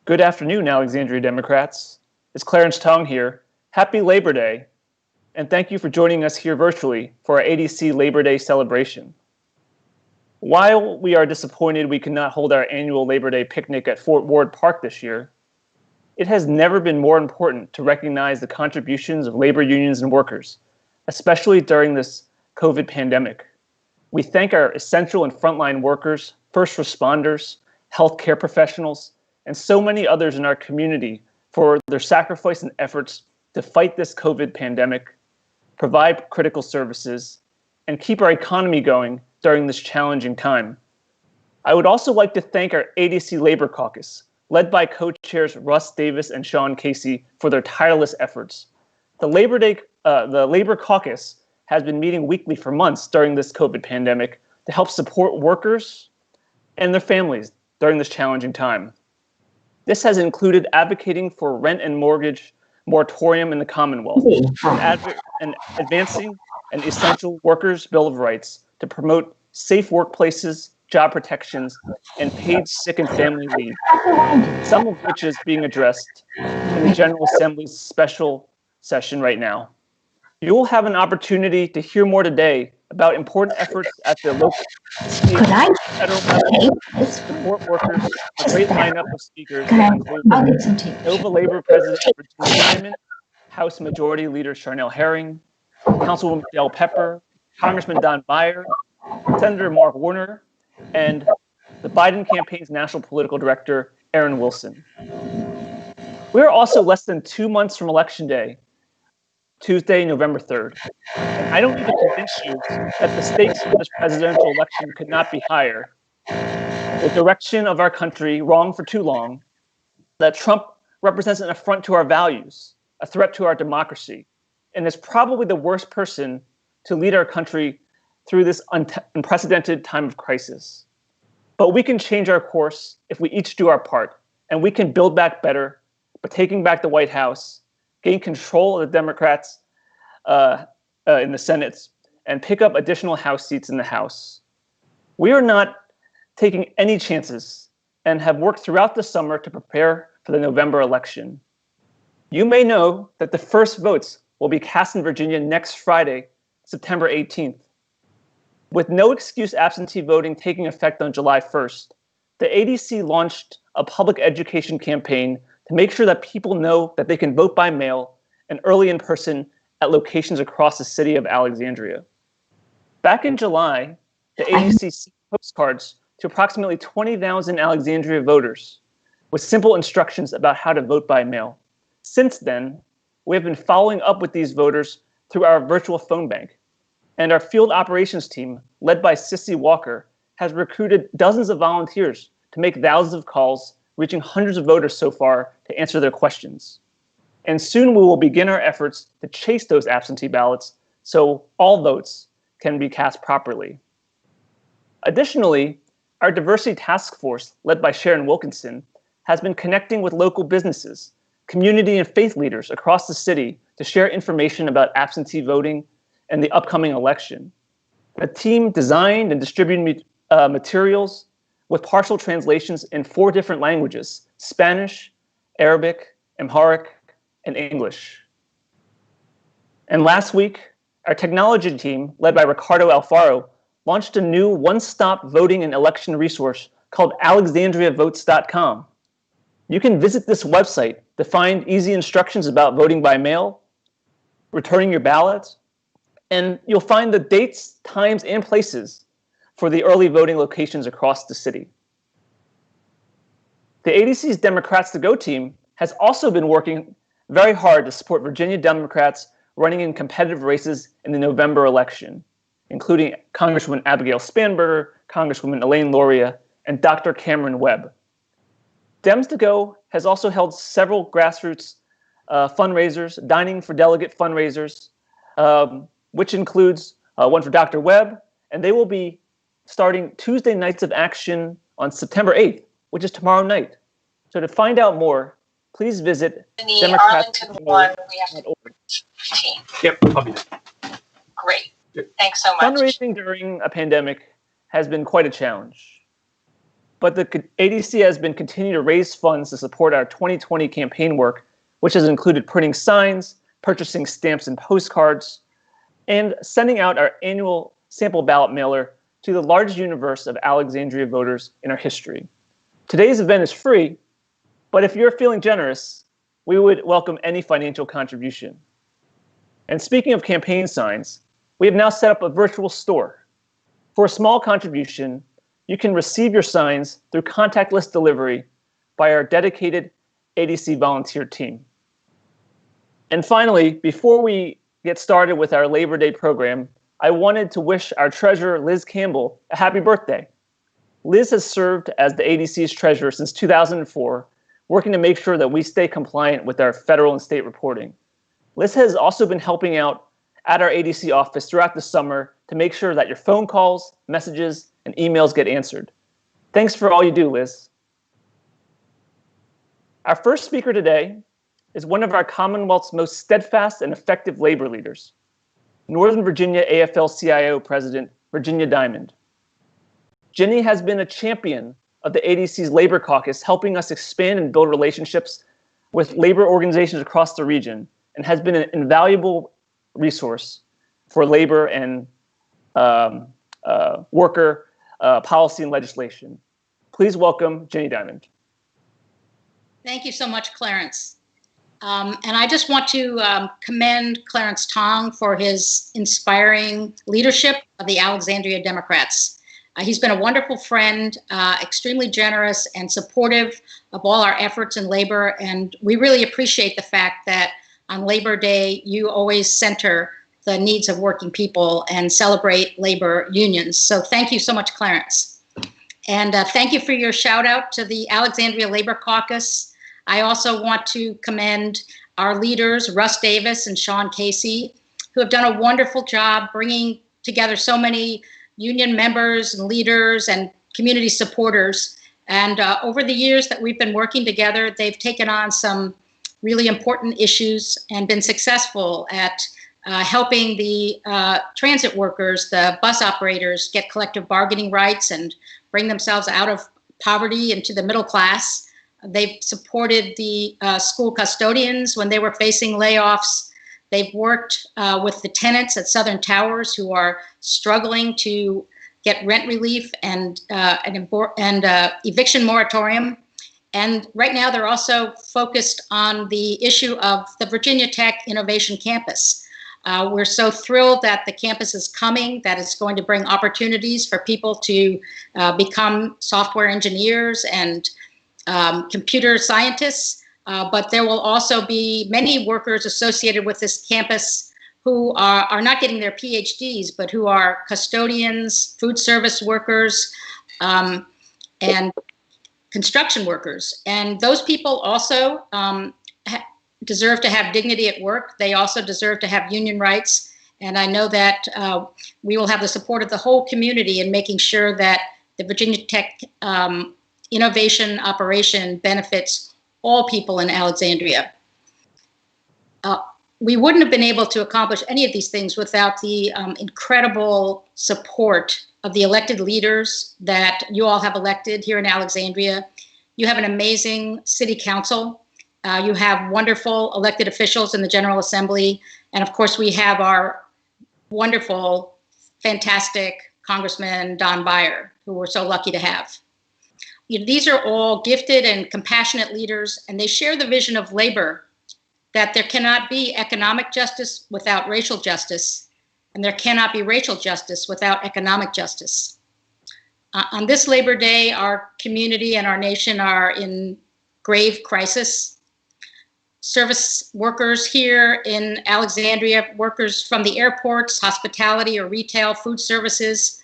Good afternoon, Alexandria Democrats. It's Clarence Tong here. Happy Labor Day, and thank you for joining us here virtually for our ADC Labor Day celebration. While we are disappointed we cannot hold our annual Labor Day picnic at Fort Ward Park this year, it has never been more important to recognize the contributions of labor unions and workers, especially during this COVID pandemic. We thank our essential and frontline workers, first responders, healthcare professionals, and so many others in our community for their sacrifice and efforts to fight this COVID pandemic, provide critical services, and keep our economy going during this challenging time. I would also like to thank our ADC Labor Caucus, led by co-chairs Russ Davis and Sean Casey, for their tireless efforts. The Labor Caucus has been meeting weekly for months during this COVID pandemic to help support workers and their families during this challenging time. This has included advocating for rent and mortgage moratorium in the Commonwealth, and advancing an essential workers' bill of rights to promote safe workplaces, job protections, and paid sick and family leave, some of which is being addressed in the General Assembly's special session right now. You will have an opportunity to hear more today about important efforts at the local, state, and federal level to support workers. A great lineup of speakers that include Nova Labor President Virginia Hyman, House Majority Leader Charniele Herring, Councilwoman Del Pepper, Congressman Don Beyer, Senator Mark Warner, and the Biden campaign's National Political Director, Erin Wilson. We are also less than 2 months from Election Day, Tuesday, November 3rd. And I don't need to convince you that the stakes for this presidential election could not be higher. The direction of our country wrong for too long, that Trump represents an affront to our values, a threat to our democracy, and is probably the worst person to lead our country through this unprecedented time of crisis. But we can change our course if we each do our part, and we can build back better by taking back the White House, gain control of the Democrats in the Senate, and pick up additional House seats in the House. We are not taking any chances and have worked throughout the summer to prepare for the November election. You may know that the first votes will be cast in Virginia next Friday, September 18th. With no excuse absentee voting taking effect on July 1st, the ADC launched a public education campaign to make sure that people know that they can vote by mail and early in person at locations across the city of Alexandria. Back in July, the ADC sent postcards to approximately 20,000 Alexandria voters with simple instructions about how to vote by mail. Since then, we have been following up with these voters through our virtual phone bank, and our field operations team, led by Sissy Walker, has recruited dozens of volunteers to make thousands of calls, reaching hundreds of voters so far to answer their questions. And soon we will begin our efforts to chase those absentee ballots so all votes can be cast properly. Additionally, our diversity task force, led by Sharon Wilkinson, has been connecting with local businesses, community and faith leaders across the city to share information about absentee voting and the upcoming election. The team designed and distributed materials with partial translations in 4 different languages: Spanish, Arabic, Amharic, and English. And last week, our technology team, led by Ricardo Alfaro, launched a new one-stop voting and election resource called alexandriavotes.com. You can visit this website to find easy instructions about voting by mail, returning your ballots, and you'll find the dates, times, and places for the early voting locations across the city. The ADC's Democrats to Go team has also been working very hard to support Virginia Democrats running in competitive races in the November election, including Congresswoman Abigail Spanberger, Congresswoman Elaine Luria, and Dr. Cameron Webb. Dems to Go has also held several grassroots fundraisers, dining for delegate fundraisers, which includes one for Dr. Webb, and they will be starting Tuesday nights of action on September 8th, which is tomorrow night. So to find out more, please visit Democrats.org. Yep, I'll be there. Great. Thanks so much. Fundraising during a pandemic has been quite a challenge. but the ADC has been continuing to raise funds to support our 2020 campaign work, which has included printing signs, purchasing stamps and postcards, and sending out our annual sample ballot mailer to the largest universe of Alexandria voters in our history. Today's event is free, but if you're feeling generous, we would welcome any financial contribution. And speaking of campaign signs, we have now set up a virtual store. For a small contribution, you can receive your signs through contactless delivery by our dedicated ADC volunteer team. And finally, before we get started with our Labor Day program, I wanted to wish our treasurer, Liz Campbell, a happy birthday. Liz has served as the ADC's treasurer since 2004, working to make sure that we stay compliant with our federal and state reporting. Liz has also been helping out at our ADC office throughout the summer to make sure that your phone calls, messages, and emails get answered. Thanks for all you do, Liz. Our first speaker today is one of our Commonwealth's most steadfast and effective labor leaders, Northern Virginia AFL-CIO President Virginia Diamond. Jenny has been a champion of the ADC's Labor Caucus, helping us expand and build relationships with labor organizations across the region, and has been an invaluable resource for labor and worker policy and legislation. Please welcome Jenny Diamond. Thank you so much, Clarence. And I just want to commend Clarence Tong for his inspiring leadership of the Alexandria Democrats. He's been a wonderful friend, extremely generous and supportive of all our efforts in labor. And we really appreciate the fact that on Labor Day, you always center the needs of working people and celebrate labor unions. So thank you so much, Clarence. And thank you for your shout out to the Alexandria Labor Caucus. I also want to commend our leaders, Russ Davis and Sean Casey, who have done a wonderful job bringing together so many union members and leaders and community supporters. And over the years that we've been working together, they've taken on some really important issues and been successful at helping the transit workers, the bus operators, get collective bargaining rights and bring themselves out of poverty into the middle class. They've supported the school custodians when they were facing layoffs. They've worked with the tenants at Southern Towers who are struggling to get rent relief and eviction moratorium. And right now they're also focused on the issue of the Virginia Tech Innovation Campus. We're so thrilled that the campus is coming, that it's going to bring opportunities for people to become software engineers and computer scientists. But there will also be many workers associated with this campus who are not getting their PhDs, but who are custodians, food service workers, and construction workers. And those people also deserve to have dignity at work. They also deserve to have union rights. And I know that we will have the support of the whole community in making sure that the Virginia Tech innovation operation benefits all people in Alexandria. We wouldn't have been able to accomplish any of these things without the incredible support of the elected leaders that you all have elected here in Alexandria. You have an amazing city council. You have wonderful elected officials in the General Assembly. And of course, we have our wonderful, fantastic Congressman Don Beyer, who we're so lucky to have. These are all gifted and compassionate leaders, and they share the vision of labor, that there cannot be economic justice without racial justice, and there cannot be racial justice without economic justice. On this Labor Day, our community and our nation are in grave crisis. Service workers here in Alexandria, workers from the airports, hospitality or retail, food services,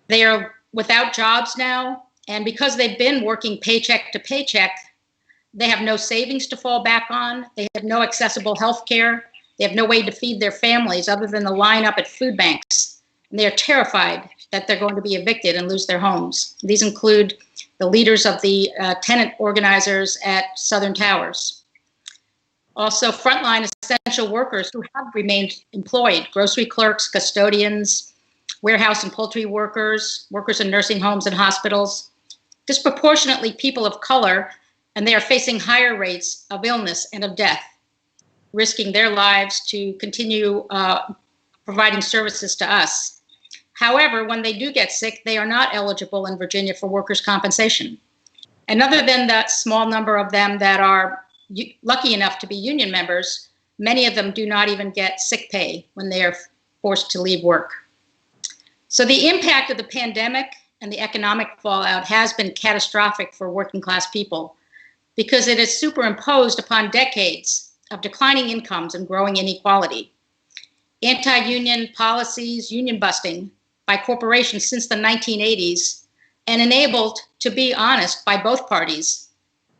they are without jobs now. And because they've been working paycheck to paycheck, they have no savings to fall back on. They have no accessible health care. They have no way to feed their families other than the line up at food banks. And they are terrified that they're going to be evicted and lose their homes. These include the leaders of the tenant organizers at Southern Towers. Also, frontline essential workers who have remained employed, grocery clerks, custodians, warehouse and poultry workers, workers in nursing homes and hospitals, disproportionately people of color, and they are facing higher rates of illness and of death, risking their lives to continue providing services to us. However, when they do get sick, they are not eligible in Virginia for workers' compensation. And other than that small number of them that are lucky enough to be union members, many of them do not even get sick pay when they are forced to leave work. So the impact of the pandemic and the economic fallout has been catastrophic for working class people because it is superimposed upon decades of declining incomes and growing inequality. Anti-union policies, union busting by corporations since the 1980s, and enabled, to be honest, by both parties,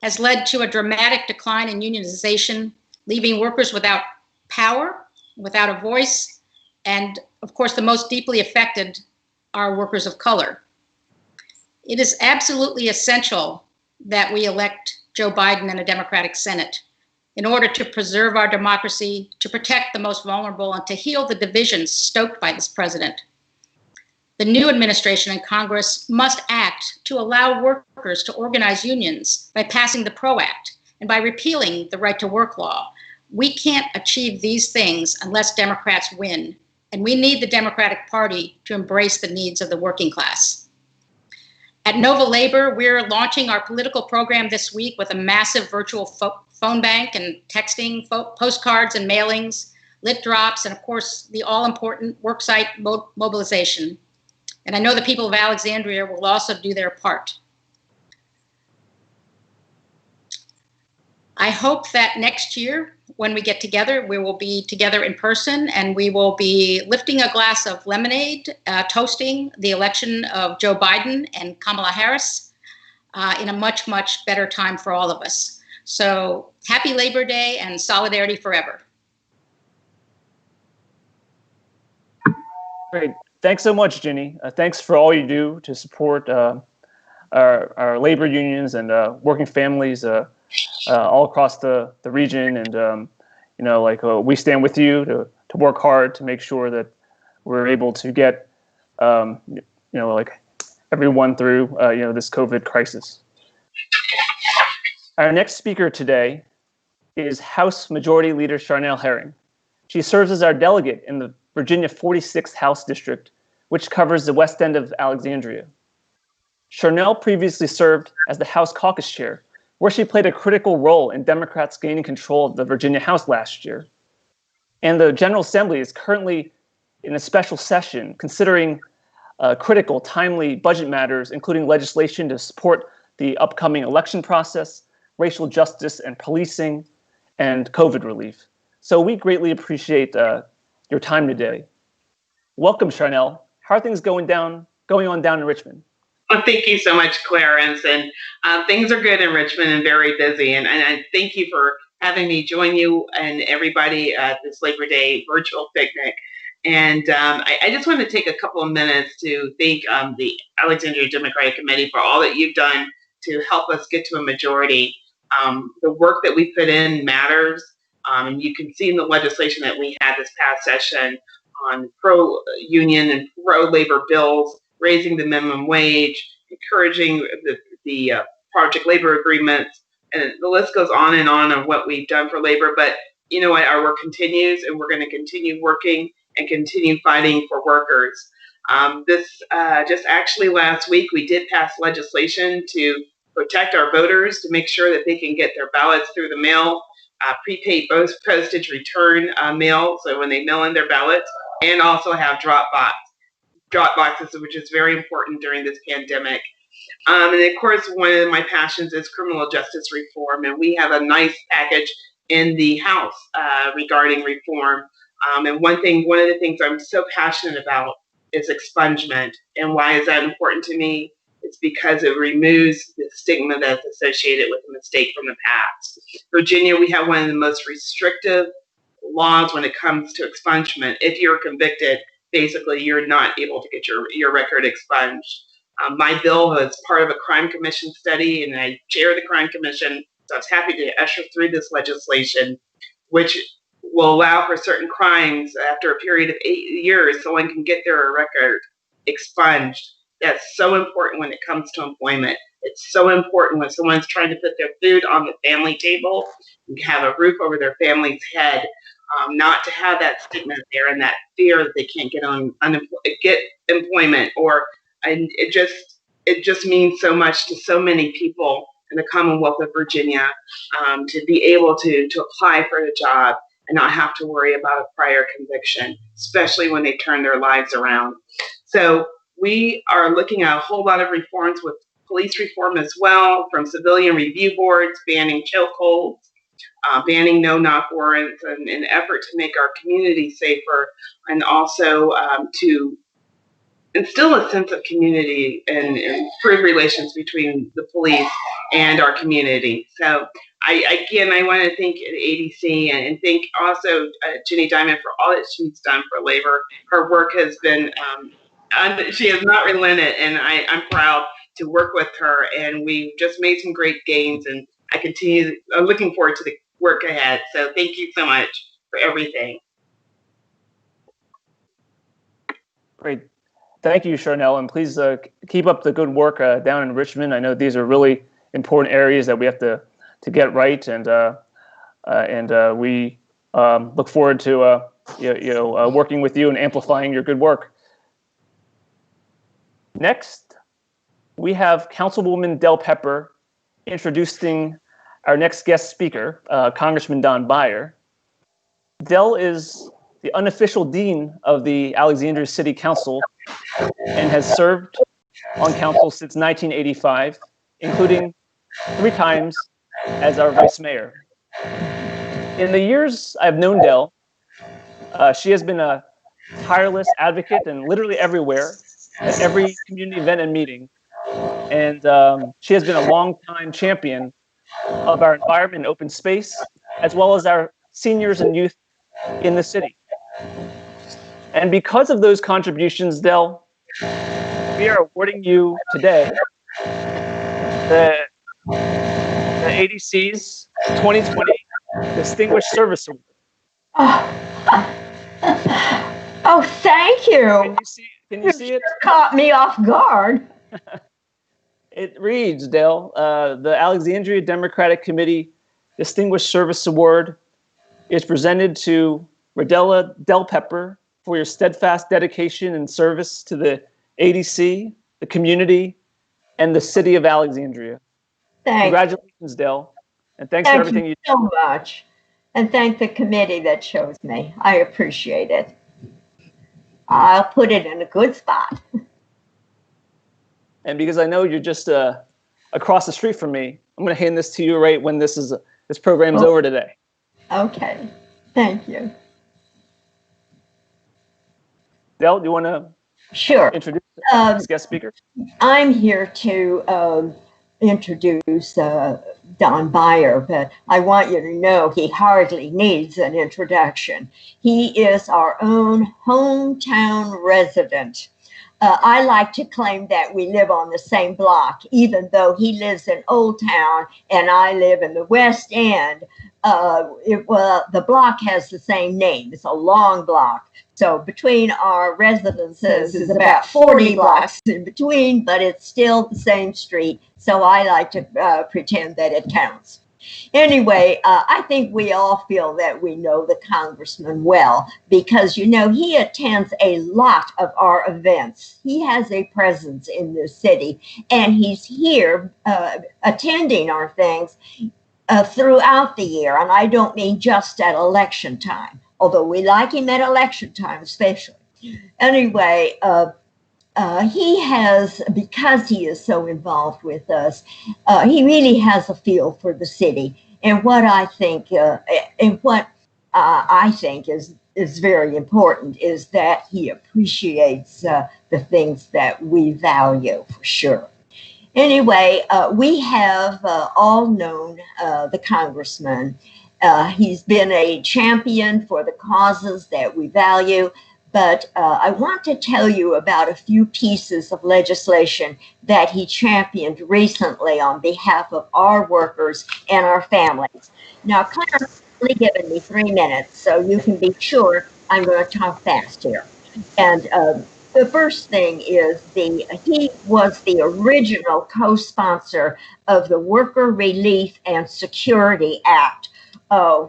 has led to a dramatic decline in unionization, leaving workers without power, without a voice, and of course, the most deeply affected are workers of color. It is absolutely essential that we elect Joe Biden and a Democratic Senate in order to preserve our democracy, to protect the most vulnerable, and to heal the divisions stoked by this president. The new administration and Congress must act to allow workers to organize unions by passing the PRO Act and by repealing the right to work law. We can't achieve these things unless Democrats win, and we need the Democratic Party to embrace the needs of the working class. At Nova Labor, we're launching our political program this week with a massive virtual phone bank and texting, postcards and mailings, lit drops, and of course, the all-important worksite mobilization. And I know the people of Alexandria will also do their part. I hope that next year, when we get together, we will be together in person and we will be lifting a glass of lemonade, toasting the election of Joe Biden and Kamala Harris in a much, much better time for all of us. So happy Labor Day and solidarity forever. Great. Thanks so much, Ginny. Thanks for all you do to support our labor unions and working families all across the region. And, we stand with you to work hard to make sure that we're able to get, everyone through, this COVID crisis. Our next speaker today is House Majority Leader Charniele Herring. She serves as our delegate in the Virginia 46th House District, which covers the west end of Alexandria. Charniele previously served as the House Caucus Chair, where she played a critical role in Democrats gaining control of the Virginia House last year. And the General Assembly is currently in a special session considering critical, timely budget matters, including legislation to support the upcoming election process, racial justice and policing, and COVID relief. So we greatly appreciate your time today. Welcome, Charniele. How are things going on down in Richmond? Well, thank you so much, Clarence. And things are good in Richmond and very busy. And I thank you for having me join you and everybody at this Labor Day virtual picnic. And I just want to take a couple of minutes to thank the Alexandria Democratic Committee for all that you've done to help us get to a majority. The work that we put in matters. And you can see in the legislation that we had this past session on pro-union and pro-labor bills, raising the minimum wage, encouraging the project labor agreements, and the list goes on of what we've done for labor. But you know what, our work continues, and we're going to continue working and continue fighting for workers. Just actually last week, we did pass legislation to protect our voters, to make sure that they can get their ballots through the mail, prepaid postage return mail, so when they mail in their ballots, and also have drop boxes, which is very important during this pandemic. And of course, one of my passions is criminal justice reform, and we have a nice package in the House regarding reform. And one of the things I'm so passionate about is expungement. And why is that important to me? It's because it removes the stigma that's associated with a mistake from the past. Virginia, we have one of the most restrictive laws when it comes to expungement. If you're convicted, basically you're not able to get your record expunged. My bill was part of a crime commission study, and I chair the crime commission, so I was happy to usher through this legislation, which will allow for certain crimes after a period of 8 years, someone can get their record expunged. That's so important when it comes to employment. It's so important when someone's trying to put their food on the family table, have a roof over their family's head, not to have that stigma there and that fear that they can't get employment, and it just means so much to so many people in the Commonwealth of Virginia, to be able to apply for a job and not have to worry about a prior conviction, especially when they turn their lives around. So we are looking at a whole lot of reforms with police reform as well, from civilian review boards, banning chokeholds, banning no-knock warrants, in an effort to make our community safer, and also to instill a sense of community and improve relations between the police and our community. So I want to thank ADC and thank also Jenny Diamond for all that she's done for labor. Her work has been, she has not relented, and I'm proud to work with her, and we've just made some great gains, and I'm looking forward to the work ahead. So thank you so much for everything. Great. Thank you, Charniele, and please keep up the good work down in Richmond. I know these are really important areas that we have to get right, and we look forward to working with you and amplifying your good work. Next, we have Councilwoman Del Pepper introducing our next guest speaker, Congressman Don Beyer. Del is the unofficial dean of the Alexandria City Council and has served on council since 1985, including 3 times as our vice mayor. In the years I've known Del, she has been a tireless advocate and literally everywhere, at every community event and meeting. And she has been a longtime champion of our environment and open space, as well as our seniors and youth in the city. And because of those contributions, Del, we are awarding you today the ADC's 2020 Distinguished Service Award. Oh, thank you. Can you see it? Caught me off guard. It reads, Del, the Alexandria Democratic Committee Distinguished Service Award is presented to Rodella Del Pepper for your steadfast dedication and service to the ADC, the community, and the city of Alexandria. Congratulations, Del, and thanks for everything you do. So much. And thank the committee that chose me. I appreciate it. I'll put it in a good spot. And because I know you're just across the street from me, I'm going to hand this to you right when this program's over today. Okay. Thank you. Del, do you want to introduce this guest speaker? I'm here to introduce Don Beyer, but I want you to know he hardly needs an introduction. He is our own hometown resident. I like to claim that we live on the same block, even though he lives in Old Town and I live in the West End. The block has the same name. It's a long block. So between our residences is about 40 blocks in between, but it's still the same street. So I like to pretend that it counts. Anyway, I think we all feel that we know the congressman well because, you know, he attends a lot of our events. He has a presence in the city, and he's here attending our things throughout the year. And I don't mean just at election time, although we like him at election time especially. Anyway, he has, because he is so involved with us, he really has a feel for the city. And what I think, is very important is that he appreciates the things that we value for sure. Anyway, we have all known the congressman. He's been a champion for the causes that we value. But I want to tell you about a few pieces of legislation that he championed recently on behalf of our workers and our families. Now, Clarence has only given me 3 minutes, so you can be sure I'm going to talk fast here. And The first thing is he was the original co-sponsor of the Worker Relief and Security Act,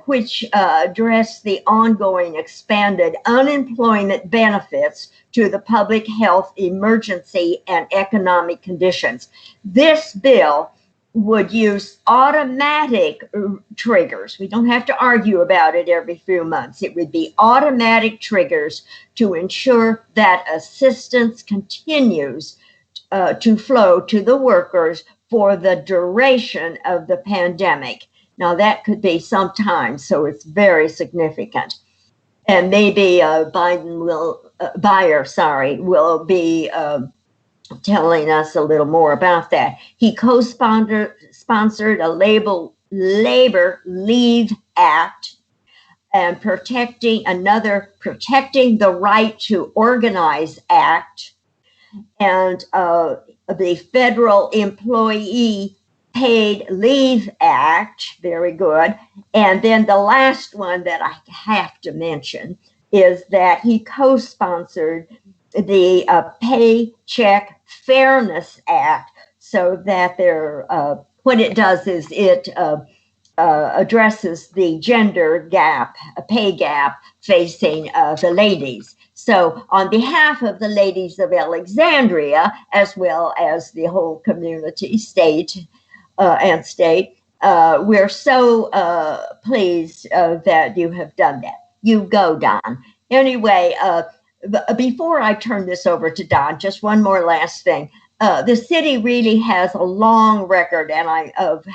which addressed the ongoing expanded unemployment benefits to the public health emergency and economic conditions. This bill would use automatic triggers. We don't have to argue about it every few months. It would be automatic triggers to ensure that assistance continues to flow to the workers for the duration of the pandemic. Now, that could be some time, so it's very significant. And maybe Beyer will be telling us a little more about that. He co-sponsored a Labor Leave Act and protecting the Right to Organize Act, and the Federal Employee Paid Leave Act, very good. And then the last one that I have to mention is that he co-sponsored the Paycheck Fairness Act, so that what it does is it addresses the gender gap, a pay gap facing the ladies. So on behalf of the ladies of Alexandria, as well as the whole community, state, we're so pleased that you have done that. You go, Don. Anyway, before I turn this over to Don, just one more last thing. The city really has a long record of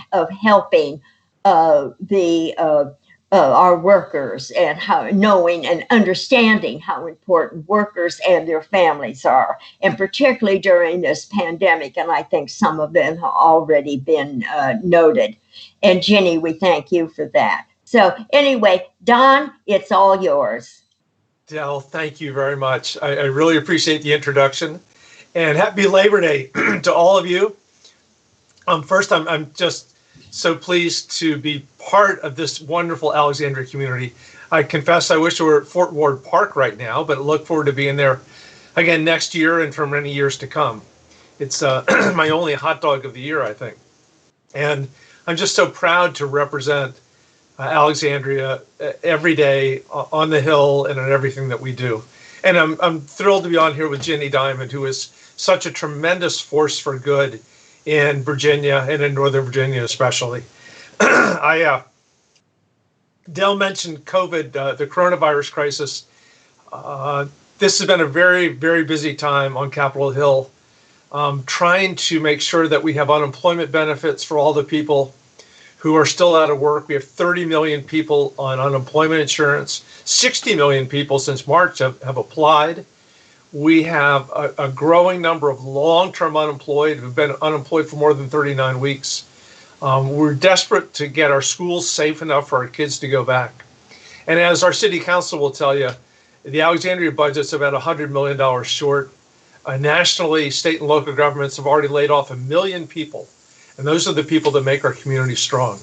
helping our workers, and how knowing and understanding how important workers and their families are, and particularly during this pandemic. And I think some of them have already been noted. And Jenny, we thank you for that. So anyway, Don, it's all yours. Del, thank you very much. I really appreciate the introduction, and happy Labor Day to all of you. First, I'm just so pleased to be part of this wonderful Alexandria community. I confess I wish we were at Fort Ward Park right now, but look forward to being there again next year and for many years to come. It's my only hot dog of the year, I think. And I'm just so proud to represent Alexandria every day on the Hill and in everything that we do. And I'm thrilled to be on here with Ginny Diamond, who is such a tremendous force for good in Virginia and in Northern Virginia especially. Del mentioned COVID, the coronavirus crisis. This has been a very, very busy time on Capitol Hill, trying to make sure that we have unemployment benefits for all the people who are still out of work. We have 30 million people on unemployment insurance. 60 million people since March have applied. We have a growing number of long-term unemployed who've been unemployed for more than 39 weeks. We're desperate to get our schools safe enough for our kids to go back. And as our city council will tell you, the Alexandria budget's about $100 million short. Nationally, state and local governments have already laid off 1 million people. And those are the people that make our community strong.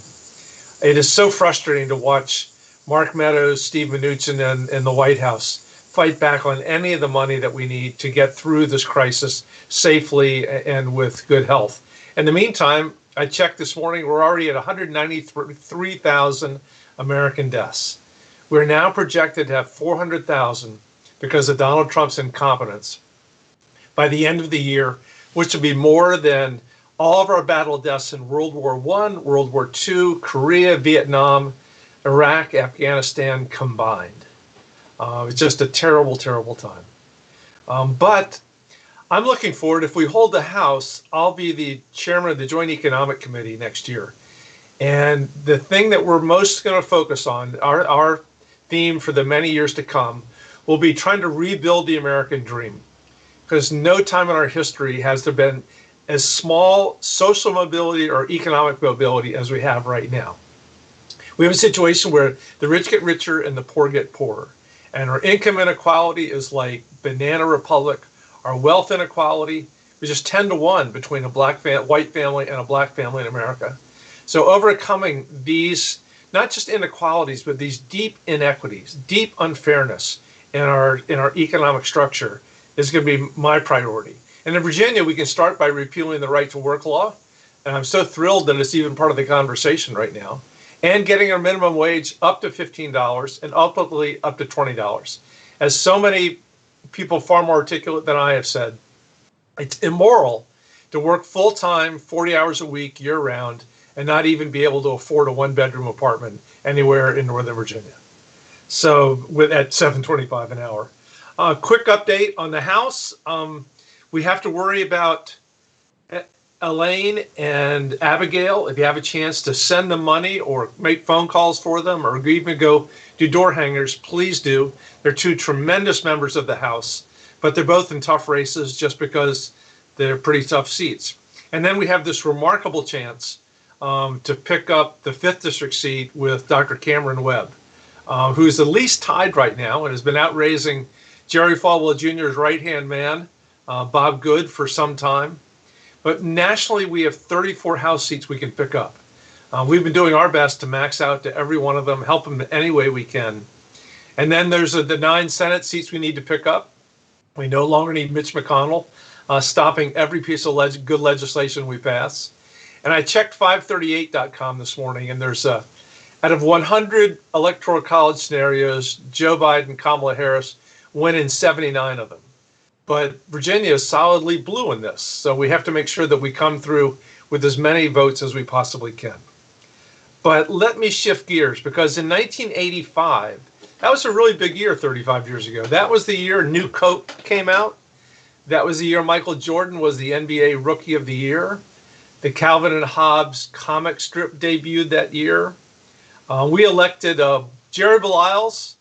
It is so frustrating to watch Mark Meadows, Steve Mnuchin, and the White House fight back on any of the money that we need to get through this crisis safely and with good health. In the meantime, I checked this morning, we're already at 193,000 American deaths. We're now projected to have 400,000 because of Donald Trump's incompetence by the end of the year, which will be more than all of our battle deaths in World War I, World War II, Korea, Vietnam, Iraq, Afghanistan combined. It's just a terrible, terrible time. But I'm looking forward. If we hold the House, I'll be the chairman of the Joint Economic Committee next year. And the thing that we're most going to focus on, our theme for the many years to come, will be trying to rebuild the American dream. Because no time in our history has there been as small social mobility or economic mobility as we have right now. We have a situation where the rich get richer and the poor get poorer. And our income inequality is like Banana Republic. Our wealth inequality is just 10 to 1 between a white family and a black family in America. So overcoming these, not just inequalities, but these deep inequities, deep unfairness in our economic structure is going to be my priority. And in Virginia, we can start by repealing the right to work law. And I'm so thrilled that it's even part of the conversation right now. And getting our minimum wage up to $15 and ultimately up to $20. As so many people far more articulate than I have said, it's immoral to work full-time, 40 hours a week, year-round, and not even be able to afford a one-bedroom apartment anywhere in Northern Virginia. So at $7.25 an hour. Quick update on the House. We have to worry about Elaine and Abigail. If you have a chance to send them money or make phone calls for them or even go do door hangers, please do. They're two tremendous members of the House, but they're both in tough races just because they're pretty tough seats. And then we have this remarkable chance to pick up the 5th District seat with Dr. Cameron Webb, who's the least tied right now and has been out raising Jerry Falwell Jr.'s right-hand man, Bob Good, for some time. But nationally, we have 34 House seats we can pick up. We've been doing our best to max out to every one of them, help them any way we can. And then there's the 9 Senate seats we need to pick up. We no longer need Mitch McConnell stopping every piece of good legislation we pass. And I checked 538.com this morning, and there's out of 100 electoral college scenarios, Joe Biden, Kamala Harris win in 79 of them. But Virginia is solidly blue in this, so we have to make sure that we come through with as many votes as we possibly can. But let me shift gears, because in 1985, that was a really big year 35 years ago. That was the year New Coke came out. That was the year Michael Jordan was the NBA Rookie of the Year. The Calvin and Hobbes comic strip debuted that year. We elected Jerry Beliles,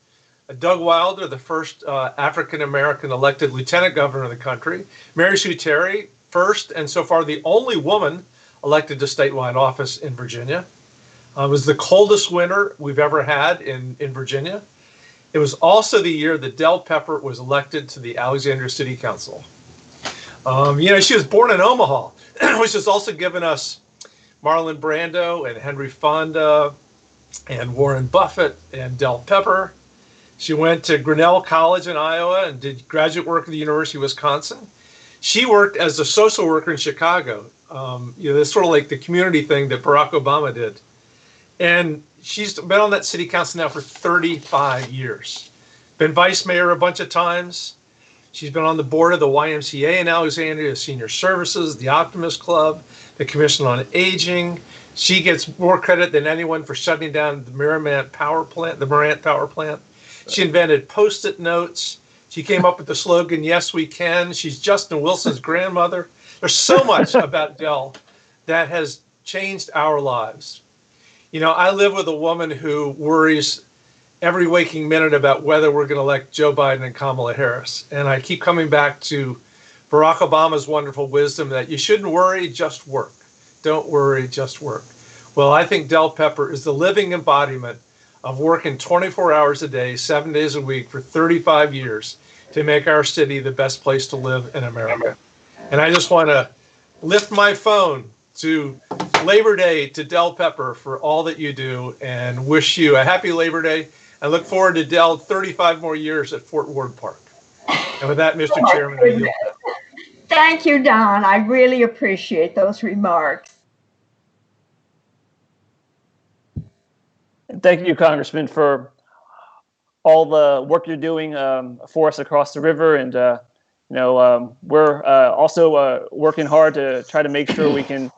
Doug Wilder, the first African-American elected lieutenant governor of the country. Mary Sue Terry, first and so far the only woman elected to statewide office in Virginia. It was the coldest winter we've ever had in Virginia. It was also the year that Del Pepper was elected to the Alexandria City Council. She was born in Omaha, which has also given us Marlon Brando and Henry Fonda and Warren Buffett and Del Pepper. She went to Grinnell College in Iowa and did graduate work at the University of Wisconsin. She worked as a social worker in Chicago. It's sort of like the community thing that Barack Obama did. And she's been on that city council now for 35 years. Been vice mayor a bunch of times. She's been on the board of the YMCA in Alexandria, Senior Services, the Optimist Club, the Commission on Aging. She gets more credit than anyone for shutting down the Morant Power Plant. She invented Post-it notes. She came up with the slogan, "Yes, we can." She's Justin Wilson's grandmother. There's so much about Del that has changed our lives. I live with a woman who worries every waking minute about whether we're going to elect Joe Biden and Kamala Harris. And I keep coming back to Barack Obama's wonderful wisdom that you shouldn't worry, just work. Don't worry, just work. Well, I think Del Pepper is the living embodiment of working 24 hours a day, 7 days a week for 35 years to make our city the best place to live in America. And I just want to lift my phone to Labor Day to Del Pepper for all that you do and wish you a happy Labor Day. I look forward to Del 35 more years at Fort Ward Park. And with that, Mr. Chairman, I yield. Thank you, Don. I really appreciate those remarks. Thank you, Congressman, for all the work you're doing for us across the river. And, we're also working hard to try to make sure we can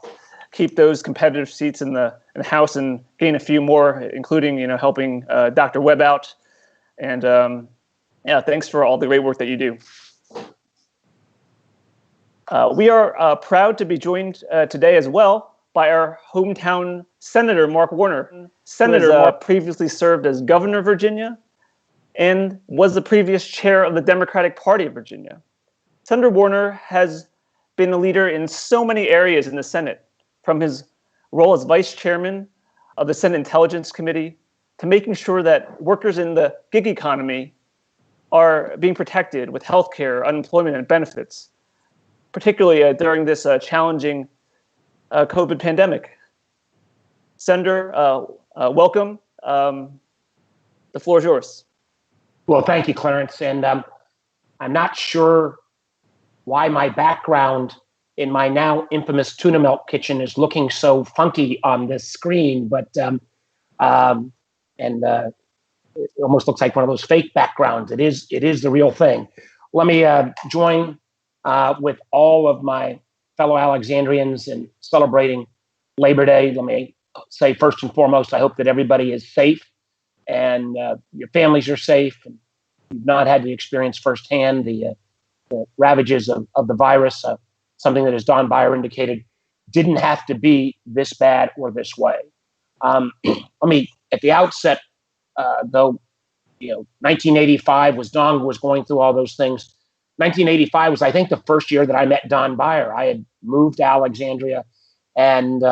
keep those competitive seats in the House and gain a few more, including, helping Dr. Webb out. And thanks for all the great work that you do. We are proud to be joined today as well by our hometown Senator Mark Warner. Senator Mark previously served as governor of Virginia and was the previous chair of the Democratic Party of Virginia. Senator Warner has been a leader in so many areas in the Senate, from his role as vice chairman of the Senate Intelligence Committee to making sure that workers in the gig economy are being protected with health care, unemployment, and benefits, particularly during this challenging COVID pandemic. Senator, welcome. The floor is yours. Well, thank you, Clarence. And I'm not sure why my background in my now infamous tuna melt kitchen is looking so funky on this screen, but it almost looks like one of those fake backgrounds. It is the real thing. Let me join with all of my fellow Alexandrians in celebrating Labor Day. Let me say first and foremost, I hope that everybody is safe and your families are safe, and you've not had to experience firsthand the ravages of the virus. Something that, as Don Beyer indicated, didn't have to be this bad or this way. Let me, at the outset, though, 1985 was Don was going through all those things. 1985 was, I think, the first year that I met Don Beyer. I had moved to Alexandria, and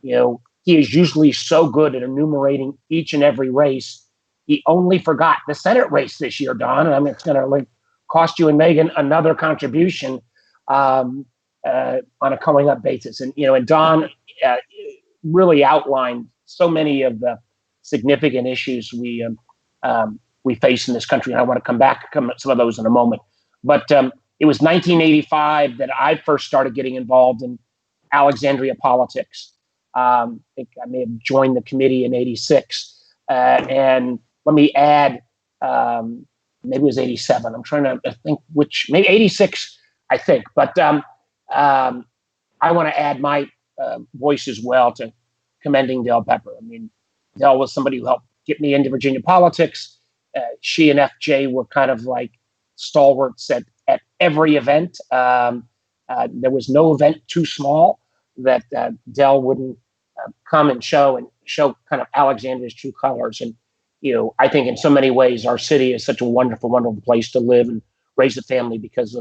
he is usually so good at enumerating each and every race. He only forgot the Senate race this year, Don. And I mean, it's going to cost you and Megan another contribution on a coming up basis. And and Don really outlined so many of the significant issues we face in this country, and I want to come back to some of those in a moment. But it was 1985 that I first started getting involved in Alexandria politics. I think I may have joined the committee in '86, and let me add, maybe it was '87. I'm trying to think which, maybe '86, I think. But I want to add my voice as well to commending Del Pepper. I mean, Del was somebody who helped get me into Virginia politics. She and FJ were kind of like stalwarts at every event. There was no event too small that Del wouldn't come and show kind of Alexandria's true colors. And, I think in so many ways, our city is such a wonderful, wonderful place to live and raise a family because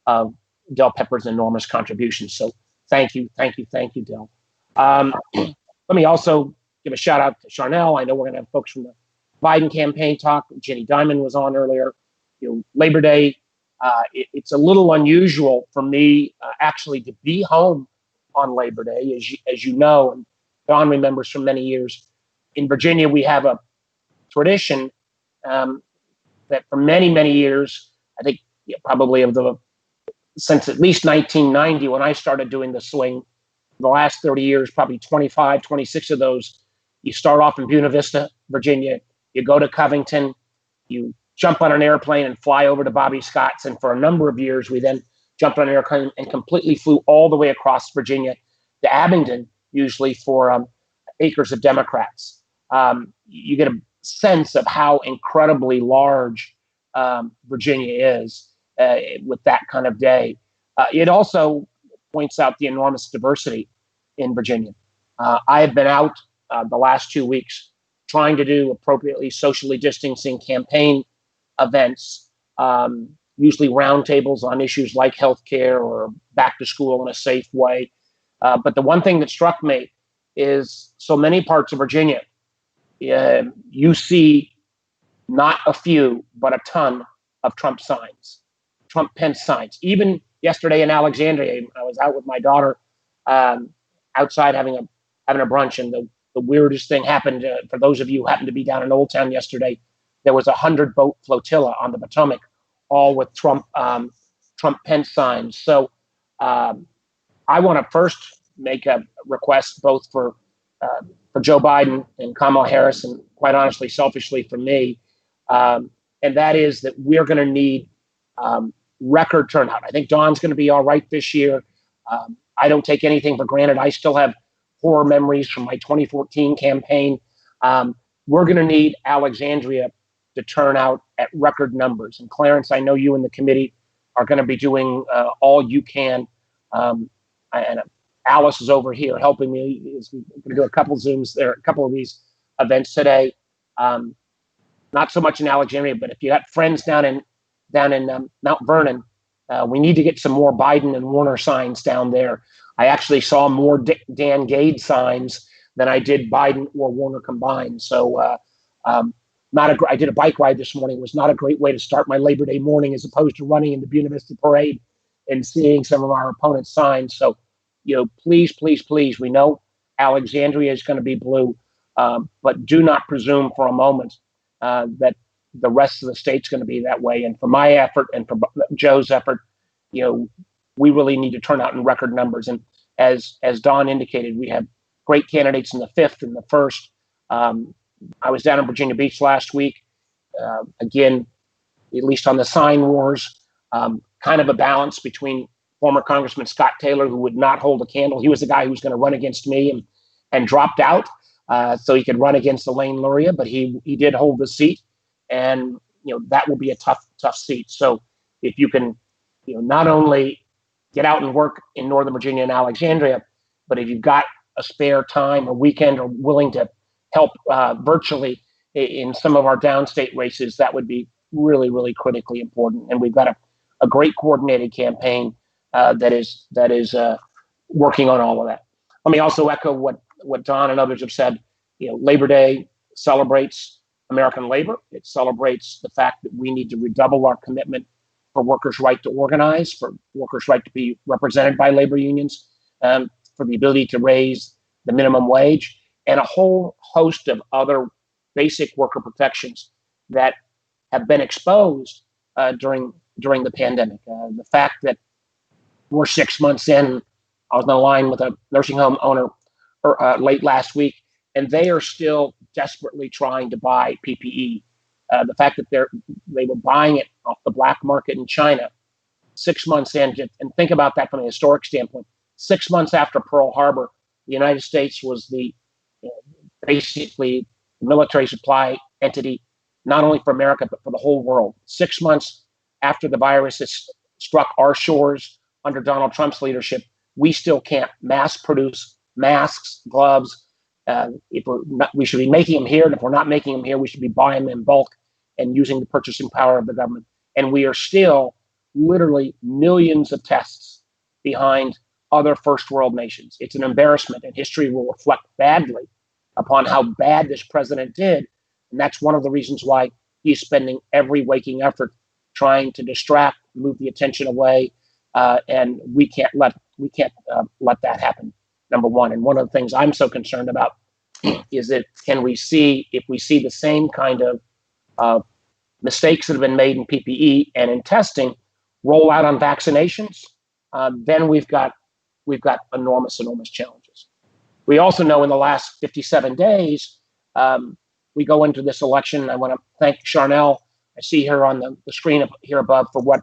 of Del Pepper's enormous contributions. So thank you, Del. Let me also give a shout out to Charniele. I know we're going to have folks from the Biden campaign talk. Jenny Diamond was on earlier. Labor Day, it's a little unusual for me actually to be home on Labor Day, as you know, and Don remembers from many years. In Virginia, we have a tradition that for many, many years, I think probably since at least 1990, when I started doing the swing, the last 30 years, probably 25, 26 of those, you start off in Buena Vista, Virginia, you go to Covington, you jump on an airplane and fly over to Bobby Scott's. And for a number of years, we then jumped on an airplane and completely flew all the way across Virginia to Abingdon, usually for acres of Democrats. You get a sense of how incredibly large Virginia is with that kind of day. It also points out the enormous diversity in Virginia. I have been out the last 2 weeks trying to do appropriately socially distancing campaign events, usually roundtables on issues like healthcare or back to school in a safe way. But the one thing that struck me is so many parts of Virginia, you see not a few, but a ton of Trump signs, Trump Pence signs. Even yesterday in Alexandria, I was out with my daughter outside having a brunch, and the weirdest thing happened. For those of you who happened to be down in Old Town yesterday, there was a 100-boat flotilla on the Potomac, all with Trump Pence signs. So I want to first make a request both for Joe Biden and Kamala Harris, and quite honestly, selfishly for me, and that is that we're going to need record turnout. I think Don's going to be all right this year. I don't take anything for granted. I still have horror memories from my 2014 campaign. We're going to need Alexandria to turn out at record numbers. And Clarence, I know you and the committee are going to be doing all you can. And Alice is over here helping me. We're going to do a couple Zooms there, a couple of these events today. Not so much in Alexandria, but if you got friends down in Mount Vernon, we need to get some more Biden and Warner signs down there. I actually saw more Dan Gade signs than I did Biden or Warner combined. So I did a bike ride this morning. It was not a great way to start my Labor Day morning, as opposed to running into Buena Vista Parade and seeing some of our opponents' signs. So, please, please, please, we know Alexandria is going to be blue, but do not presume for a moment that the rest of the state's going to be that way. And for my effort and for Joe's effort, we really need to turn out in record numbers. And as Don indicated, we have great candidates in the 5th and the 1st. I was down in Virginia Beach last week. Again, at least on the sign wars, kind of a balance between former Congressman Scott Taylor, who would not hold a candle. He was the guy who was going to run against me and dropped out so he could run against Elaine Luria, but he did hold the seat. And, that will be a tough seat. So if you can, not only get out and work in Northern Virginia and Alexandria, but if you've got a spare time, a weekend, or willing to help virtually in some of our downstate races, that would be really, really critically important. And we've got a great coordinated campaign that is working on all of that. Let me also echo what Don and others have said. Labor Day celebrates American labor. It celebrates the fact that we need to redouble our commitment for workers' right to organize, for workers' right to be represented by labor unions, for the ability to raise the minimum wage, and a whole host of other basic worker protections that have been exposed during the pandemic. The fact that we're 6 months in, I was on the line with a nursing home owner late last week, and they are still desperately trying to buy PPE. The fact that they were buying it off the black market in China 6 months in, and think about that from a historic standpoint. 6 months after Pearl Harbor, the United States was basically the military supply entity, not only for America, but for the whole world. 6 months after the virus has struck our shores under Donald Trump's leadership, we still can't mass produce masks, gloves. We should be making them here, and if we're not making them here, we should be buying them in bulk and using the purchasing power of the government. And we are still literally millions of tests behind other first world nations. It's an embarrassment, and history will reflect badly upon how bad this president did. And that's one of the reasons why he's spending every waking effort trying to distract, move the attention away, and we can't let that happen. Number one. And one of the things I'm so concerned about is that if we see the same kind of mistakes that have been made in PPE and in testing roll out on vaccinations, then we've got enormous challenges. We also know in the last 57 days, we go into this election. I want to thank Charniele. I see her on the screen up here above for what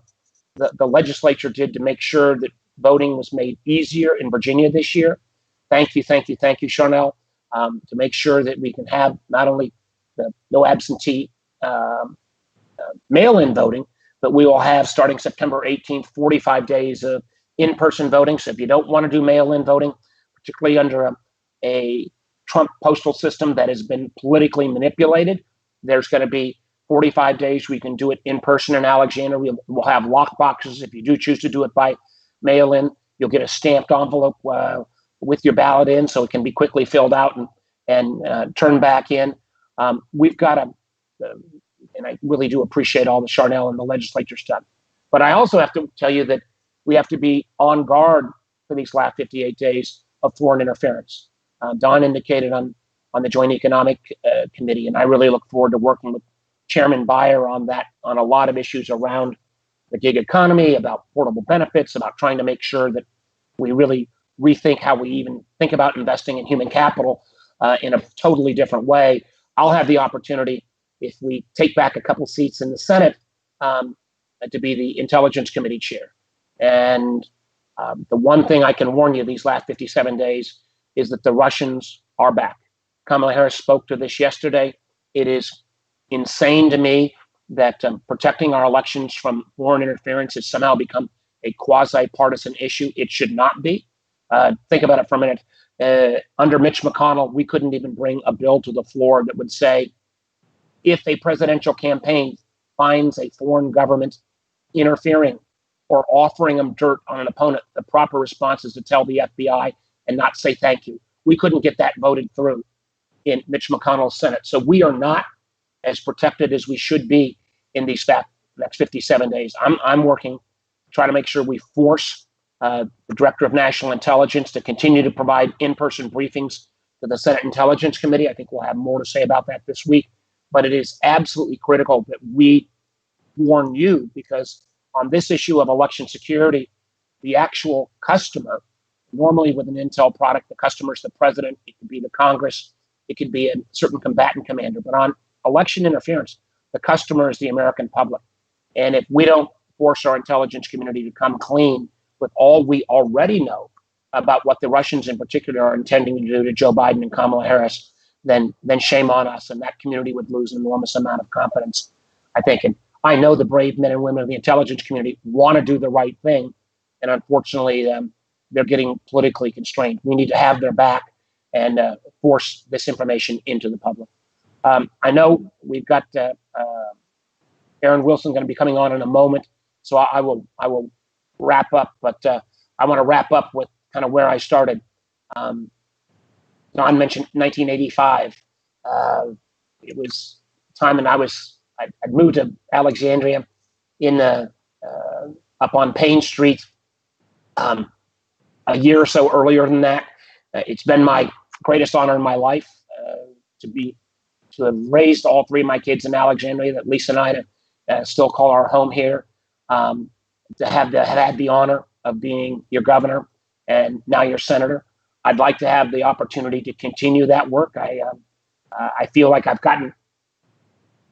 the legislature did to make sure that voting was made easier in Virginia this year. Thank you, Charniele, to make sure that we can have not only the no absentee mail-in voting, but we will have, starting September 18th, 45 days of in-person voting. So if you don't want to do mail-in voting, particularly under a Trump postal system that has been politically manipulated, there's going to be 45 days we can do it in person in Alexandria. We'll have lock boxes. If you do choose to do it by mail-in, you'll get a stamped envelope with your ballot in, so it can be quickly filled out and turned back in. We've got and I really do appreciate all the Charniele and the legislature stuff. But I also have to tell you that we have to be on guard for these last 58 days of foreign interference. Don indicated on the Joint Economic Committee, and I really look forward to working with Chairman Beyer on a lot of issues around the gig economy, about portable benefits, about trying to make sure that we really rethink how we even think about investing in human capital in a totally different way. I'll have the opportunity, if we take back a couple seats in the Senate, to be the Intelligence Committee chair. And the one thing I can warn you these last 57 days is that the Russians are back. Kamala Harris spoke to this yesterday. It is insane to me that protecting our elections from foreign interference has somehow become a quasi-partisan issue. It should not be. Think about it for a minute. Under Mitch McConnell, we couldn't even bring a bill to the floor that would say, if a presidential campaign finds a foreign government interfering or offering them dirt on an opponent, the proper response is to tell the FBI and not say thank you. We couldn't get that voted through in Mitch McConnell's Senate. So we are not as protected as we should be in these next 57 days. I'm working to try to make sure we force the Director of National Intelligence to continue to provide in-person briefings to the Senate Intelligence Committee. I think we'll have more to say about that this week. But it is absolutely critical that we warn you, because on this issue of election security, the actual customer, normally with an intel product, the customer is the president, it could be the Congress, it could be a certain combatant commander. But on election interference, the customer is the American public. And if we don't force our intelligence community to come clean with all we already know about what the Russians in particular are intending to do to Joe Biden and Kamala Harris, then shame on us. And that community would lose an enormous amount of confidence, I think. And I know the brave men and women of the intelligence community want to do the right thing. And unfortunately, they're getting politically constrained. We need to have their back and force this information into the public. I know we've got Erin Wilson going to be coming on in a moment, so I will wrap up. But I want to wrap up with kind of where I started. Don mentioned 1985. It was time, and I'd moved to Alexandria in up on Payne Street a year or so earlier than that. It's been my greatest honor in my life to have raised all three of my kids in Alexandria, that Lisa and I still call our home here, to have had the honor of being your governor and now your senator. I'd like to have the opportunity to continue that work. I feel like I've gotten